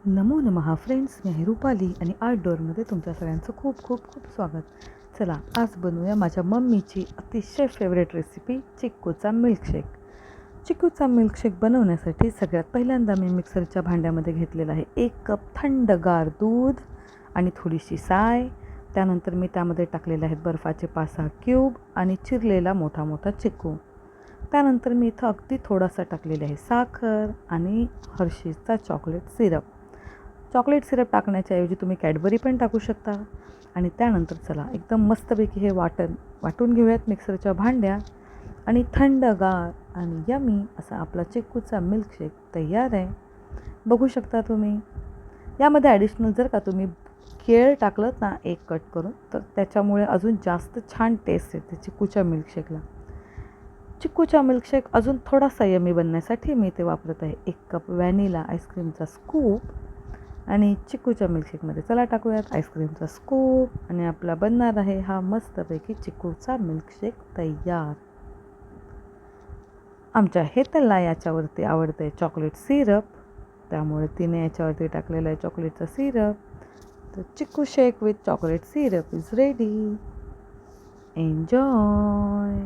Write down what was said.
नमो नमः फ्रेंड्स, मी आहे रुपाली आणि आउटडोअरमध्ये तुमच्या सगळ्यांचं खूप खूप खूप स्वागत. चला आज बनवूया माझ्या मम्मीची अतिशय फेवरेट रेसिपी चिक्कूचा मिल्कशेक. चिक्कूचा मिल्कशेक बनवण्यासाठी सगळ्यात पहिल्यांदा मी मिक्सरच्या भांड्यामध्ये घेतलेला आहे 1 कप थंडगार दूध आणि थोडीशी साय. त्यानंतर मी त्यामध्ये टाकलेले आहेत बर्फाचे 5-6 क्यूब आणि चिरलेला मोठा मोठा चिक्कू. त्यानंतर मी इथं अगदी थोडासा टाकलेला आहे साखर आणि हर्षीजचा चॉकलेट सिरप. चॉकलेट सिरप टाकण्याच्या ऐवजी तुम्ही कॅडबरी पण टाकू शकता. आणि त्यानंतर चला एकदम मस्तपैकी हे वाटून घेऊयात मिक्सरच्या भांड्यात. आणि थंडगार आणि यमी असा आपला चिक्कूचा मिल्कशेक तयार आहे. बघू शकता तुम्ही. यामध्ये ॲडिशनल जर का तुम्ही केळ टाकलं ना एक कट करून, तर त्याच्यामुळे अजून जास्त छान टेस्ट येते चिक्कूच्या मिल्कशेकला. चिक्कूचा मिल्कशेक अजून थोडासा यमी बनण्यासाठी मी ते वापरत आहे 1 कप व्हॅनिला आईस्क्रीमचा स्कूप. आणि चिक्कूच्या मिल्कशेकमध्ये चला टाकूयात आईस्क्रीमचा स्कूप आणि आपला बनणार आहे हा मस्तपैकी चिक्कूचा मिल्कशेक तयार. आमच्या हेतलला याच्यावरती आवडतं आहे चॉकलेट सिरप, त्यामुळे तिने याच्यावरती टाकलेलं आहे चॉकलेटचा सिरप. तर chikoo shake with chocolate syrup is ready. Enjoy.